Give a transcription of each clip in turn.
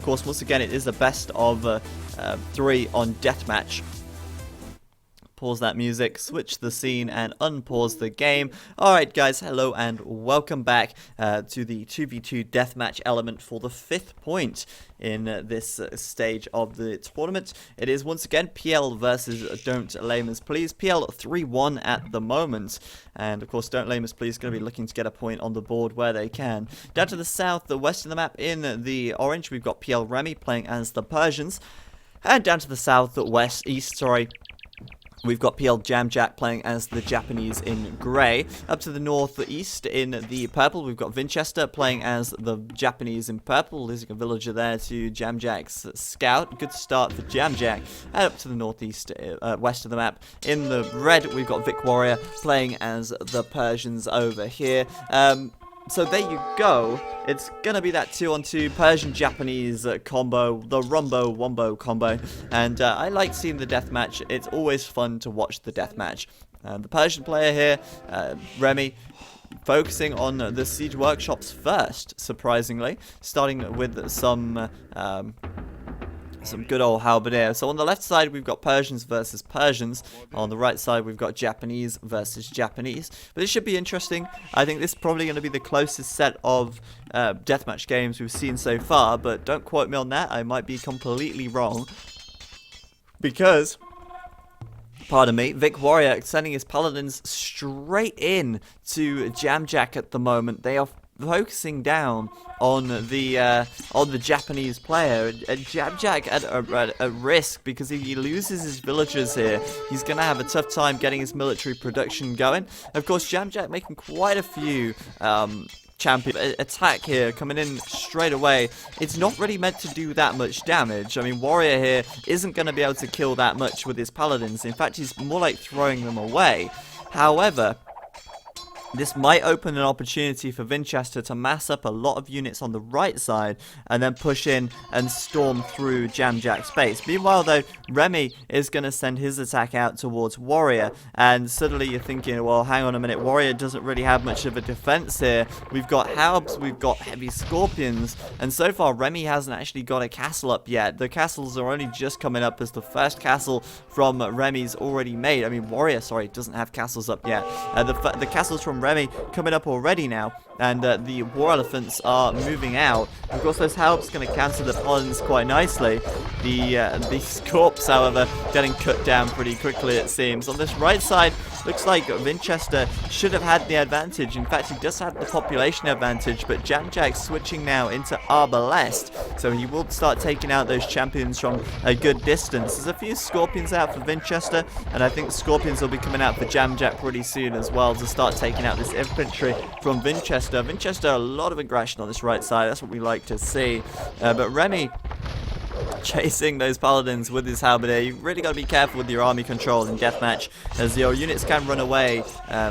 Of course, once again, it is the best of 3 on deathmatch. Pause that music, switch the scene, and unpause the game. Alright guys, hello and welcome back to the 2v2 deathmatch element for the 5th point in this stage of the tournament. It is once again PL versus Don't Lame Us Please. PL 3-1 at the moment. And of course, Don't Lame Us Please going to be looking to get a point on the board where they can. Down to the south, the west of the map in the orange, we've got PL Remy playing as the Persians. And down to the south, east, we've got PL Jamjack playing as the Japanese in grey. Up to the northeast in the purple, we've got Winchester playing as the Japanese in purple, losing a villager there to Jamjack's scout. Good start for Jamjack. And up to the northeast, west of the map, in the red, we've got Vic Warrior playing as the Persians over here. So there you go. It's going to be that 2-on-2 Persian-Japanese combo, the Rumbo-Wombo combo. And I like seeing the deathmatch. It's always fun to watch the deathmatch. The Persian player here, Remy, focusing on the siege workshops first, surprisingly. Starting with some good old halberdier. So on the left side, we've got Persians versus Persians. On the right side, we've got Japanese versus Japanese. But this should be interesting. I think this is probably going to be the closest set of deathmatch games we've seen so far. But don't quote me on that. I might be completely wrong. Because, pardon me, Vic Warrior sending his paladins straight in to Jamjack at the moment. They are focusing down on the Japanese player, and Jamjack at risk, because if he loses his villagers here, he's gonna have a tough time getting his military production going. Of course, Jamjack making quite a few champion attack here, coming in straight away. It's not really meant to do that much damage. I mean, Warrior here isn't going to be able to kill that much with his paladins. In fact, he's more like throwing them away. However, this might open an opportunity for Winchester to mass up a lot of units on the right side and then push in and storm through Jamjack's base. Meanwhile, though, Remy is going to send his attack out towards Warrior, and suddenly you're thinking, well, hang on a minute, Warrior doesn't really have much of a defense here. We've got Halbs, we've got heavy Scorpions, and so far Remy hasn't actually got a castle up yet. The castles are only just coming up, as the first castle from Remy's already made. I mean, Warrior, sorry, doesn't have castles up yet. The castles from Remy coming up already now, and the war elephants are moving out. Of course, those helps going to cancel the paladins quite nicely. The Scorps, however, getting cut down pretty quickly, it seems. On this right side, looks like Winchester should have had the advantage. In fact, he does have the population advantage, but Jamjack switching now into Arbalest, so he will start taking out those champions from a good distance. There's a few Scorpions out for Winchester, and I think Scorpions will be coming out for Jamjack pretty soon as well to start taking out this infantry from Winchester. Winchester, a lot of aggression on this right side. That's what we like to see. But Remy chasing those paladins with his halberdier. You really got to be careful with your army control in deathmatch, as your units can run away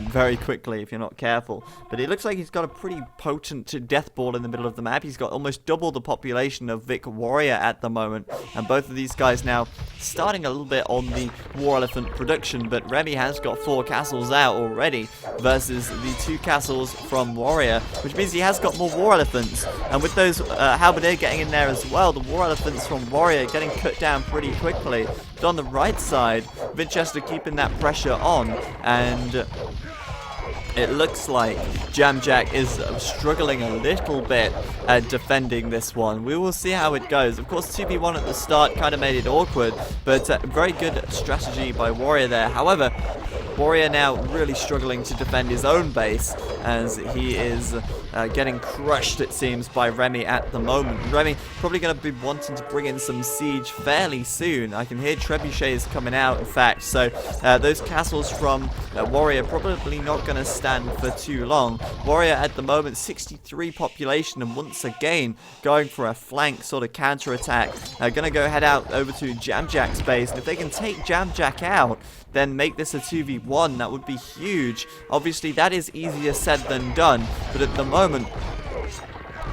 very quickly if you're not careful. But it looks like he's got a pretty potent death ball in the middle of the map. He's got almost double the population of Vic Warrior at the moment, and both of these guys now starting a little bit on the war elephant production. But Remy has got 4 castles out already versus the 2 castles from Warrior, which means he has got more war elephants. And with those halberdier getting in there as well, the war elephants from Warrior getting cut down pretty quickly. But on the right side, Winchester keeping that pressure on, and it looks like Jamjack is struggling a little bit at defending this one. We will see how it goes. Of course, 2v1 at the start kind of made it awkward, but very good strategy by Warrior there. However, Warrior now really struggling to defend his own base, as he is getting crushed, it seems, by Remy at the moment. Remy probably going to be wanting to bring in some siege fairly soon. I can hear trebuchets coming out, in fact, so those castles from Warrior probably not going to stand for too long. Warrior at the moment 63 population, and once again going for a flank sort of counter attack. Going to go head out over to Jamjack's base, and if they can take Jamjack out, then make this a 2v1. That would be huge. Obviously, that is easier said than done, but at the moment,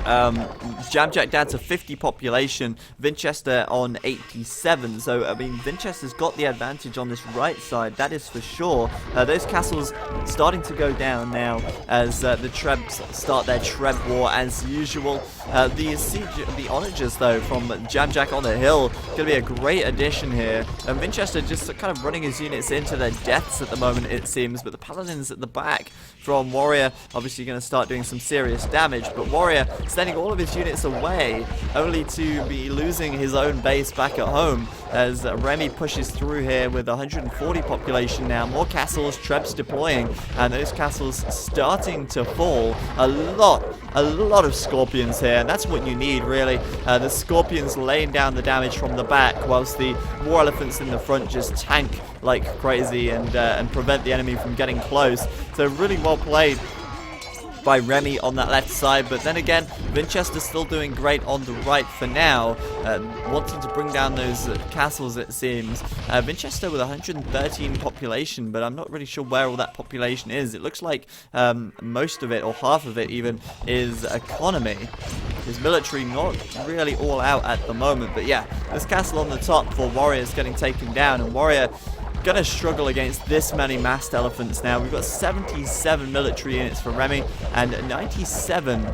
Jamjack down to 50 population, Winchester on 87. So, I mean, Winchester's got the advantage on this right side, that is for sure. Those castles starting to go down now as the Trebs start their Treb war as usual. The onagers, though, from Jamjack on the hill, going to be a great addition here. And Winchester just kind of running his units into their deaths at the moment, it seems. But the Paladins at the back from Warrior obviously going to start doing some serious damage. But Warrior sending all of his units away, only to be losing his own base back at home as Remy pushes through here with 140 population now. More castles, Trebs deploying, and those castles starting to fall. A lot of Scorpions here, and that's what you need, really. The Scorpions laying down the damage from the back, whilst the War Elephants in the front just tank like crazy and prevent the enemy from getting close. So really well played by Remy on that left side, but then again, Winchester's still doing great on the right for now, wanting to bring down those castles, it seems. Winchester with 113 population, but I'm not really sure where all that population is. It looks like most of it, or half of it even, is economy. His military not really all out at the moment, but yeah, this castle on the top for Warriors getting taken down, and Warrior gonna struggle against this many massed elephants now. We've got 77 military units for Remy and 97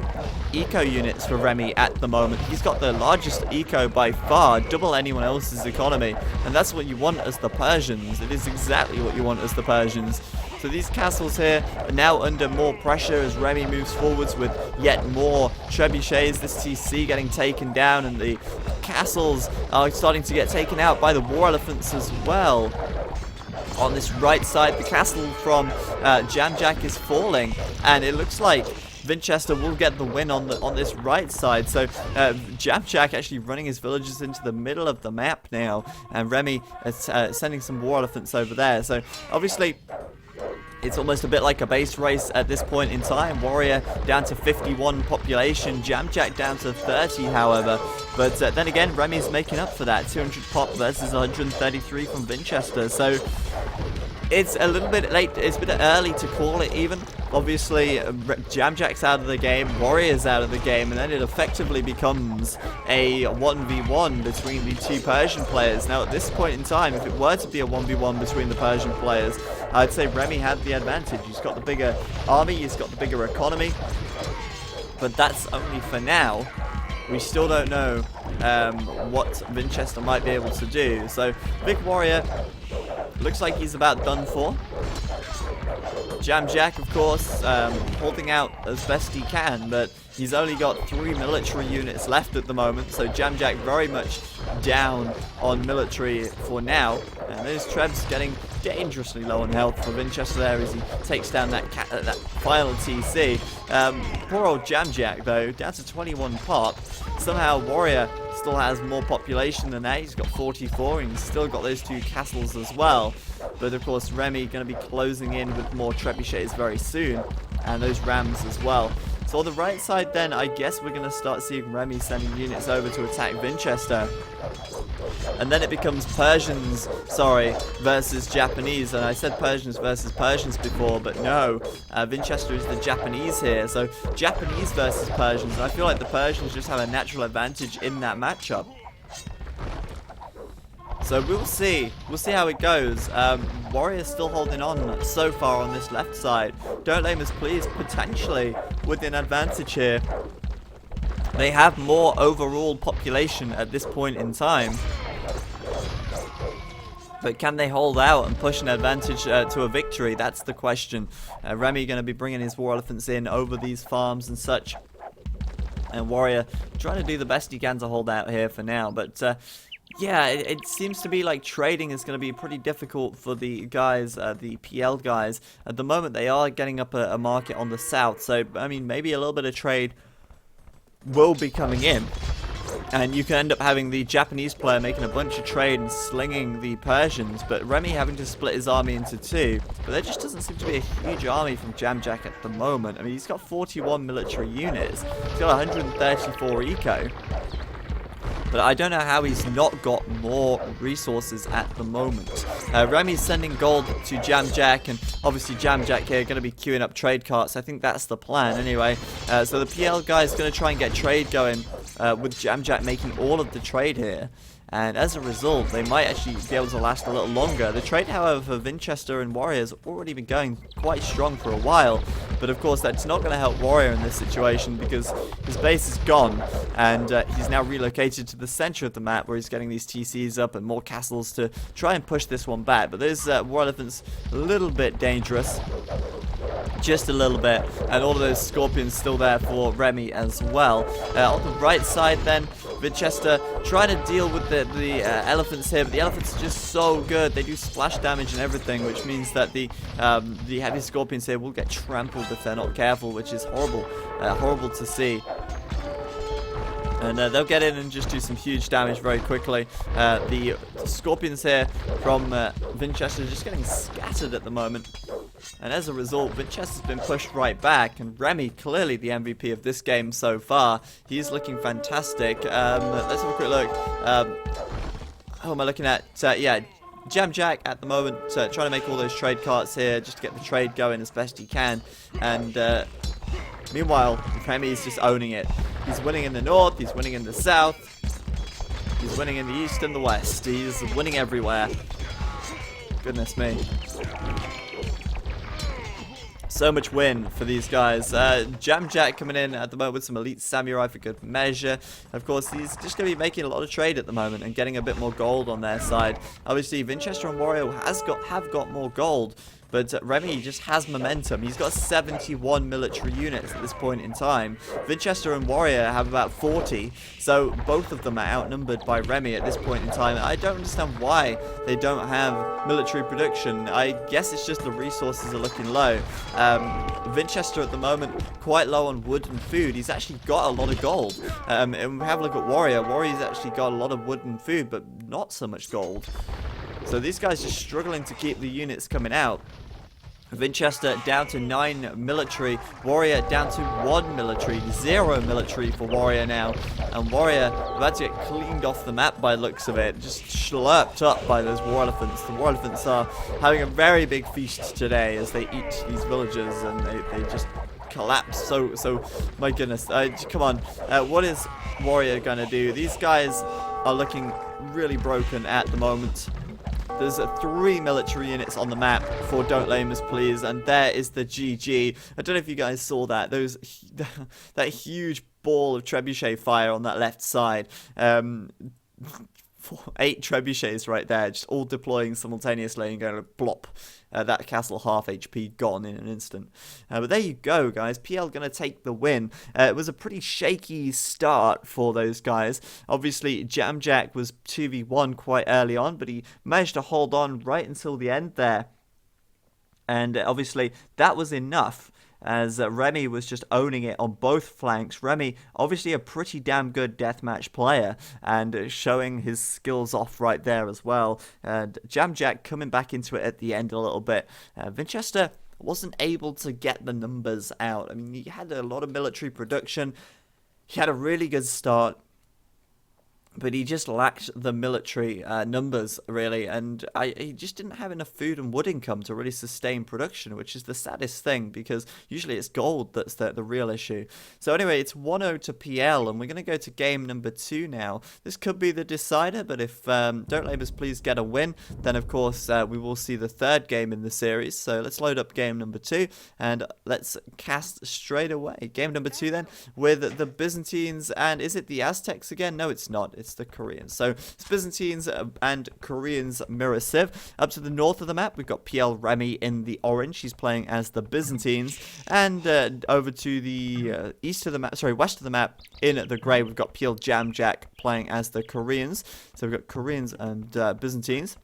eco units for Remy at the moment. He's got the largest eco by far, double anyone else's economy, and that's what you want as the Persians. It is exactly what you want as the Persians. So these castles here are now under more pressure as Remy moves forwards with yet more trebuchets. This TC getting taken down, and the castles are starting to get taken out by the war elephants as well. On this right side, the castle from Jamjack is falling, and it looks like Winchester will get the win on this right side. So Jamjack actually running his villages into the middle of the map now, and Remy is sending some war elephants over there. So obviously it's almost a bit like a base race at this point in time. Warrior down to 51 population, Jamjack down to 30, however. But then again, Remy's making up for that. 200 pop versus 133 from Winchester. So it's a little bit late. It's a bit early to call it even. Obviously, Jamjack's out of the game, Warrior's out of the game, and then it effectively becomes a 1v1 between the two Persian players. Now, at this point in time, if it were to be a 1v1 between the Persian players, I'd say Remy had the advantage. He's got the bigger army, he's got the bigger economy, but that's only for now. We still don't know what Winchester might be able to do. So, Big Warrior looks like he's about done for. Jamjack, of course, holding out as best he can, but he's only got 3 military units left at the moment, so Jamjack very much down on military for now. And those Trebs getting dangerously low on health for Winchester there as he takes down that final TC. Poor old Jamjack, though, down to 21 pop. Somehow Warrior still has more population than that. He's got 44, and he's still got those 2 castles as well. But of course, Remy going to be closing in with more trebuchets very soon, and those rams as well. So on the right side then, I guess we're going to start seeing Remy sending units over to attack Winchester. And then it becomes Persians, versus Japanese. And I said Persians versus Persians before, but no, Winchester is the Japanese here. So Japanese versus Persians, and I feel like the Persians just have a natural advantage in that matchup. So we'll see how it goes. Warrior's still holding on so far on this left side. Don't Lame Us Please potentially with an advantage here. They have more overall population at this point in time. But can they hold out and push an advantage to a victory? That's the question. Remy going to be bringing his war elephants in over these farms and such. And Warrior trying to do the best he can to hold out here for now. But yeah, it seems to be like trading is going to be pretty difficult for the guys, the PL guys. At the moment, they are getting up a market on the south. So, I mean, maybe a little bit of trade will be coming in. And you can end up having the Japanese player making a bunch of trade and slinging the Persians, but Remy having to split his army into 2. But there just doesn't seem to be a huge army from Jamjack at the moment. I mean, he's got 41 military units. He's got 134 eco. But I don't know how he's not got more resources at the moment. Remy's sending gold to Jamjack, and obviously Jamjack here going to be queuing up trade carts. I think that's the plan anyway. So the PL guy is going to try and get trade going with Jamjack making all of the trade here. And as a result, they might actually be able to last a little longer. The trade, however, for Winchester and Warrior has already been going quite strong for a while. But of course, that's not going to help Warrior in this situation because his base is gone. And he's now relocated to the center of the map where he's getting these TCs up and more castles to try and push this one back. But those War Elephants a little bit dangerous. Just a little bit. And all of those Scorpions still there for Remy as well. On the right side then, Winchester trying to deal with the elephants here, but the elephants are just so good. They do splash damage and everything, which means that the heavy Scorpions here will get trampled if they're not careful, which is horrible, horrible to see. And they'll get in and just do some huge damage very quickly. The Scorpions here from Winchester are just getting scattered at the moment. And as a result, Winchester's been pushed right back. And Remy, clearly the MVP of this game so far. He's looking fantastic. Let's have a quick look. Who am I looking at? Yeah, Jamjack at the moment, trying to make all those trade carts here, just to get the trade going as best he can. And meanwhile, Remy's just owning it. He's winning in the north, he's winning in the south, he's winning in the east and the west. He's winning everywhere. Goodness me. So much win for these guys. Jamjack coming in at the moment with some elite samurai for good measure. Of course, he's just going to be making a lot of trade at the moment and getting a bit more gold on their side. Obviously, Winchester and Warrior have got more gold. But Remy just has momentum. He's got 71 military units at this point in time. Winchester and Warrior have about 40. So both of them are outnumbered by Remy at this point in time. I don't understand why they don't have military production. I guess it's just the resources are looking low. Winchester at the moment quite low on wood and food. He's actually got a lot of gold. And we have a look at Warrior. Warrior's actually got a lot of wood and food, but not so much gold. So these guys are struggling to keep the units coming out. Winchester down to 9 military, Warrior down to 1 military, 0 military for Warrior now, and Warrior about to get cleaned off the map by the looks of it, just slurped up by those War Elephants. The War Elephants are having a very big feast today as they eat these villagers and they just collapse. So my goodness, come on, what is Warrior gonna do? These guys are looking really broken at the moment. There's 3 military units on the map for Don't Lame Us Please, and there is the GG. I don't know if you guys saw that. That huge ball of trebuchet fire on that left side. 8 trebuchets right there, just all deploying simultaneously and going to blop. That castle half HP gone in an instant. But there you go, guys. PL going to take the win. It was a pretty shaky start for those guys. Obviously, Jamjack was 2v1 quite early on, but he managed to hold on right until the end there. And obviously, that was enough, as Remy was just owning it on both flanks. Remy, obviously a pretty damn good deathmatch player, and showing his skills off right there as well. And Jamjack coming back into it at the end a little bit. Winchester wasn't able to get the numbers out. I mean, he had a lot of military production. He had a really good start, but he just lacked the military numbers, really, and he just didn't have enough food and wood income to really sustain production, which is the saddest thing, because usually it's gold that's the real issue. So anyway, it's 1-0 to PL, and we're going to go to game number 2 now. This could be the decider, but if Don't Lame Us Please get a win, then of course we will see the 3rd game in the series. So let's load up game number 2, and let's cast straight away. Game number 2 then, with the Byzantines, and is it the Aztecs again? No, it's not. It's the Koreans. So it's Byzantines and Koreans mirror Civ. Up to the north of the map, we've got PL Remy in the orange. He's playing as the Byzantines. And over to the west of the map in the grey, we've got PL Jamjack playing as the Koreans. So we've got Koreans and Byzantines.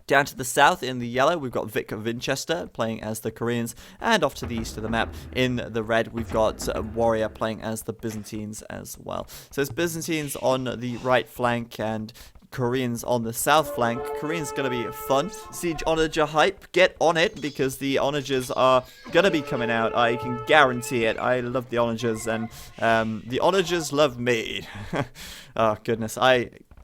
Down to the south in the yellow, we've got Vic Winchester playing as the Koreans. And off to the east of the map in the red, we've got Warrior playing as the Byzantines as well. So it's Byzantines on the right flank and Koreans on the south flank. Koreans going to be fun. Siege Onager hype. Get on it, because the Onagers are going to be coming out. I can guarantee it. I love the Onagers, and the Onagers love me. Oh, goodness.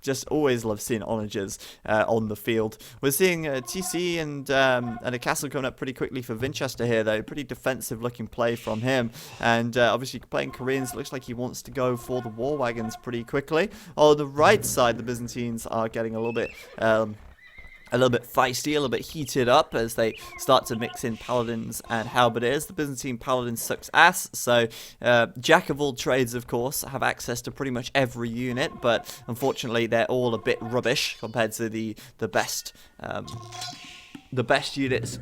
just always love seeing onagers on the field. We're seeing TC and a castle coming up pretty quickly for Winchester here, though. Pretty defensive looking play from him. And obviously playing Koreans, looks like he wants to go for the war wagons pretty quickly. On the right side, the Byzantines are getting a little bit feisty, a little bit heated up as they start to mix in paladins and halberdiers. The Byzantine paladin sucks ass, so jack of all trades, of course, have access to pretty much every unit, but unfortunately they're all a bit rubbish compared to the best units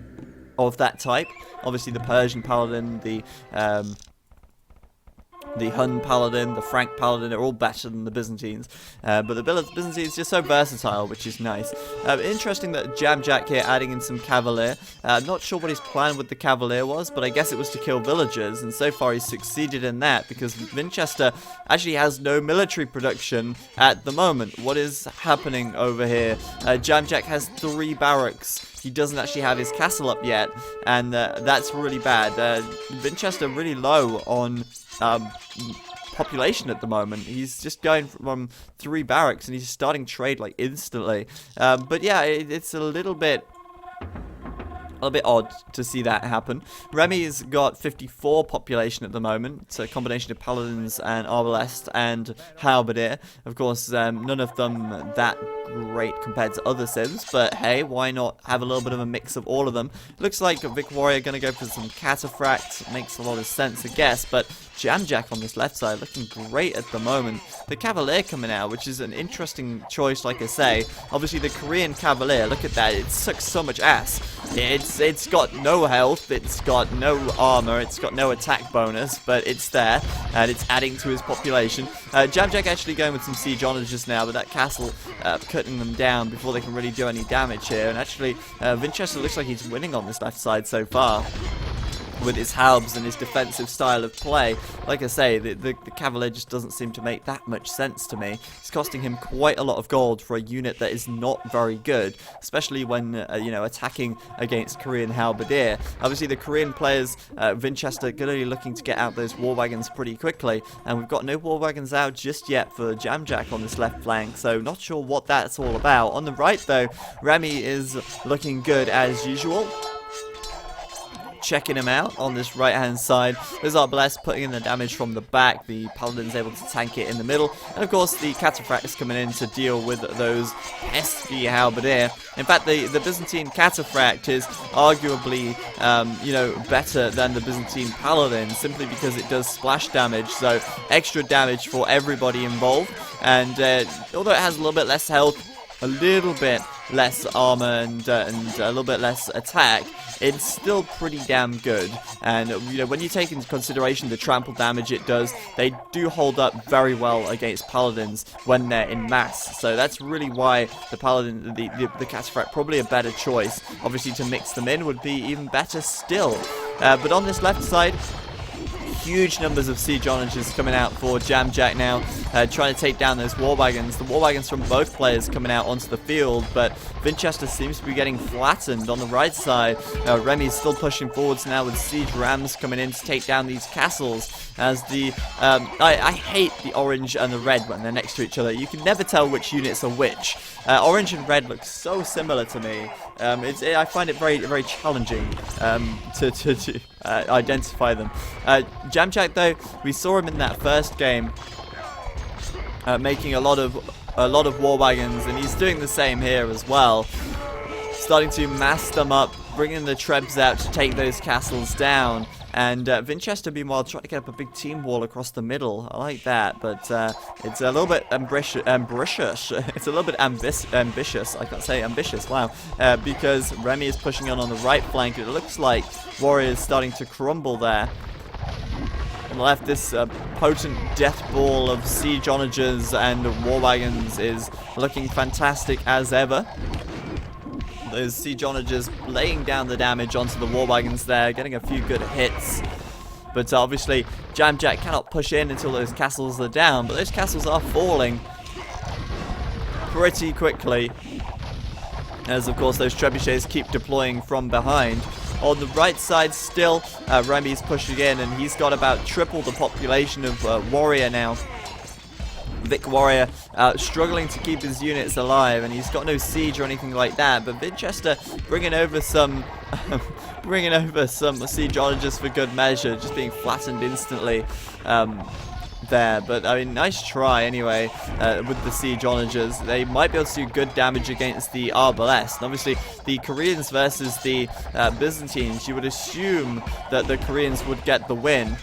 of that type. Obviously the Persian paladin, the Hun Paladin, the Frank Paladin are all better than the Byzantines. But the Byzantines is just so versatile, which is nice. Interesting that Jamjack here adding in some Cavalier. Not sure what his plan with the Cavalier was, but I guess it was to kill villagers. And so far he's succeeded in that because Winchester actually has no military production at the moment. What is happening over here? Jamjack has 3 barracks. He doesn't actually have his castle up yet, and that's really bad. Winchester really low on population at the moment. He's just going from 3 barracks and he's starting trade like instantly. But yeah, it's a little bit odd to see that happen. Remy's got 54 population at the moment. It's a combination of paladins and arbalest and halberdier. Of course, none of them that great compared to other civs, but hey, why not have a little bit of a mix of all of them? Looks like Vic Warrior going to go for some cataphract. Makes a lot of sense, I guess, but Jamjack on this left side looking great at the moment. The Cavalier coming out, which is an interesting choice, like I say. Obviously, the Korean Cavalier, look at that, it sucks so much ass. It's got no health, it's got no armor, it's got no attack bonus, but it's there, and it's adding to his population. Jamjack actually going with some siege onagers now, but that castle cutting them down before they can really do any damage here. And actually, Winchester looks like he's winning on this left side so far with his halbs and his defensive style of play. Like I say, the Cavalier just doesn't seem to make that much sense to me. It's costing him quite a lot of gold for a unit that is not very good, especially when, attacking against Korean halberdier. Obviously, the Korean players, Winchester, really looking to get out those war wagons pretty quickly, and we've got no war wagons out just yet for Jamjack on this left flank, so not sure what that's all about. On the right, though, Remy is looking good as usual. Checking him out on this right hand side. There's Arbalest putting in the damage from the back. The Paladin's able to tank it in the middle. And of course the Cataphract is coming in to deal with those pesky halberdier. In fact, the Byzantine Cataphract is arguably better than the Byzantine Paladin, simply because it does splash damage, so extra damage for everybody involved. And although it has a little bit less health, a little bit less armor and a little bit less attack, it's still pretty damn good. And when you take into consideration the trample damage it does, they do hold up very well against paladins when they're in mass. So that's really why the paladin, the Cataphract, probably a better choice. Obviously, to mix them in would be even better still. But on this left side, huge numbers of siege onagers coming out for Jamjack now, trying to take down those war wagons. The war wagons from both players coming out onto the field, but Winchester seems to be getting flattened on the right side. Remy's still pushing forwards now with siege rams coming in to take down these castles. As the I hate the orange and the red when they're next to each other. You can never tell which units are which. Orange and red look so similar to me. I find it very, very challenging to identify them. Jamjack, though, we saw him in that first game making a lot of war wagons, and he's doing the same here as well. Starting to mass them up, bringing the Trebs out to take those castles down. And Winchester, meanwhile, trying to get up a big team wall across the middle. I like that, but it's a little bit ambitious. It's a little bit ambitious. I can't say ambitious, wow. Because Remy is pushing on the right flank. It looks like Warrior is starting to crumble there. On the left, this potent death ball of siege onagers and war wagons is looking fantastic as ever. Those siege onagers laying down the damage onto the war wagons there, getting a few good hits. But obviously, Jamjack cannot push in until those castles are down. But those castles are falling pretty quickly, as of course those trebuchets keep deploying from behind. On the right side still, Remy's pushing in, and he's got about triple the population of Warrior now. Vic Warrior struggling to keep his units alive, and he's got no siege or anything like that. But Winchester bringing over some siegeologists for good measure, just being flattened instantly there. But I mean, nice try anyway with the siegeologers. They might be able to do good damage against the Arbalest. And obviously, the Koreans versus the Byzantines, you would assume that the Koreans would get the win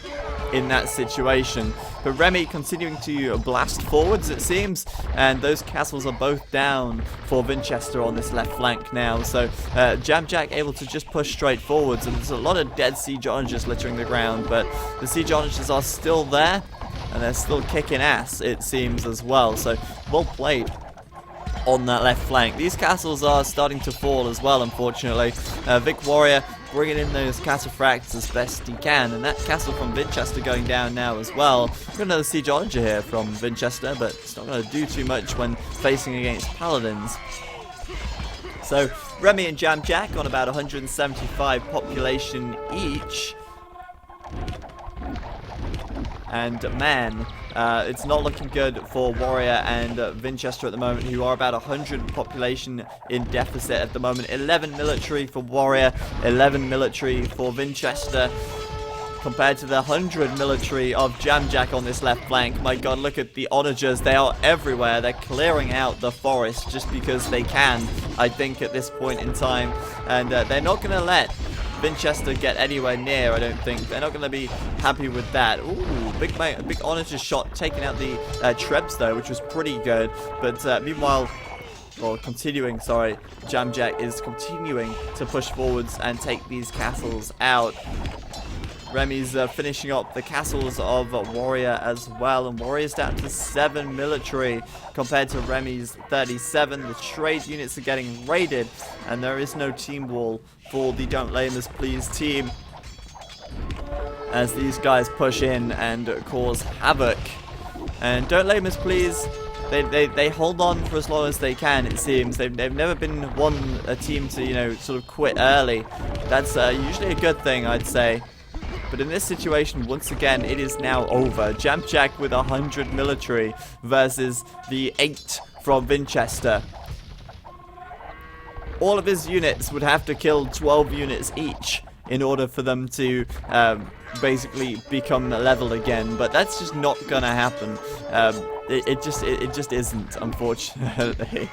in that situation. But Remy continuing to blast forwards, it seems, and those castles are both down for Winchester on this left flank now. So Jamjack able to just push straight forwards, and there's a lot of dead siegeologers littering the ground, but the siegeologers are still there, and they're still kicking ass, it seems, as well. So well played on that left flank. These castles are starting to fall as well, unfortunately. Vic Warrior bringing in those cataphracts as best he can, and that castle from Winchester going down now as well. Got another siegeologer here from Winchester, but it's not going to do too much when facing against paladins. So Remy and Jamjack on about 175 population each. And man, it's not looking good for Warrior and Winchester at the moment, who are about 100 population in deficit at the moment. 11 military for Warrior, 11 military for Winchester, compared to the 100 military of Jamjack on this left flank. My god, look at the onagers. They are everywhere. They're clearing out the forest just because they can, I think, at this point in time. And they're not going to let Winchester get anywhere near, I don't think. They're not going to be happy with that. Ooh, big onager shot taking out the Trebs though, which was pretty good. But meanwhile, Jamjack is continuing to push forwards and take these castles out. Remy's finishing up the castles of Warrior as well, and Warrior's down to 7 military compared to Remy's 37. The trade units are getting raided, and there is no team wall for the Don't Lame Us Please team as these guys push in and cause havoc. And Don't Lame Us Please, they hold on for as long as they can, it seems. They've never been a team to, you know, sort of quit early. That's usually a good thing, I'd say. But in this situation, once again, it is now over. Jamjack with 100 military versus the 8 from Winchester. All of his units would have to kill 12 units each in order for them to basically become level again. But that's just not gonna happen. It just isn't, unfortunately.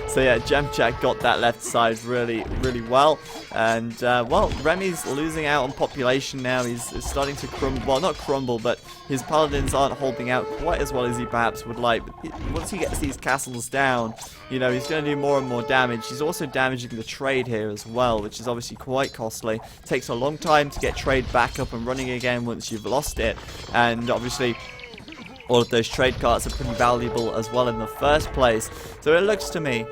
So yeah, Jamjack got that left side really, really well. And, well, Remy's losing out on population now. He's starting to crumble. Well, not crumble, but his paladins aren't holding out quite as well as he perhaps would like. But once he gets these castles down, you know, he's going to do more and more damage. He's also damaging the trade here as well, which is obviously quite costly. Takes a long time to get trade back up and running again once you've lost it. And obviously, all of those trade carts are pretty valuable as well in the first place. So it looks to me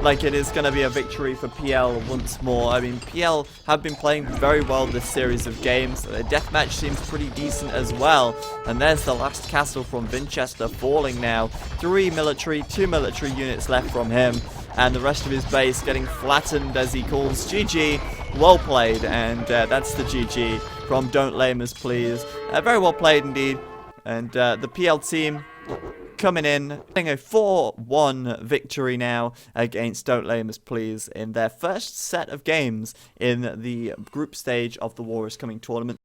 like it is going to be a victory for PL once more. I mean, PL have been playing very well this series of games. Their deathmatch seems pretty decent as well. And there's the last castle from Winchester falling now. 3 military, 2 military units left from him. And the rest of his base getting flattened as he calls GG. Well played. And that's the GG from Don't Lame Us Please. Very well played indeed. And the PL team coming in, getting a 4-1 victory now against Don't Lame Us Please in their first set of games in the group stage of the War is Coming tournament.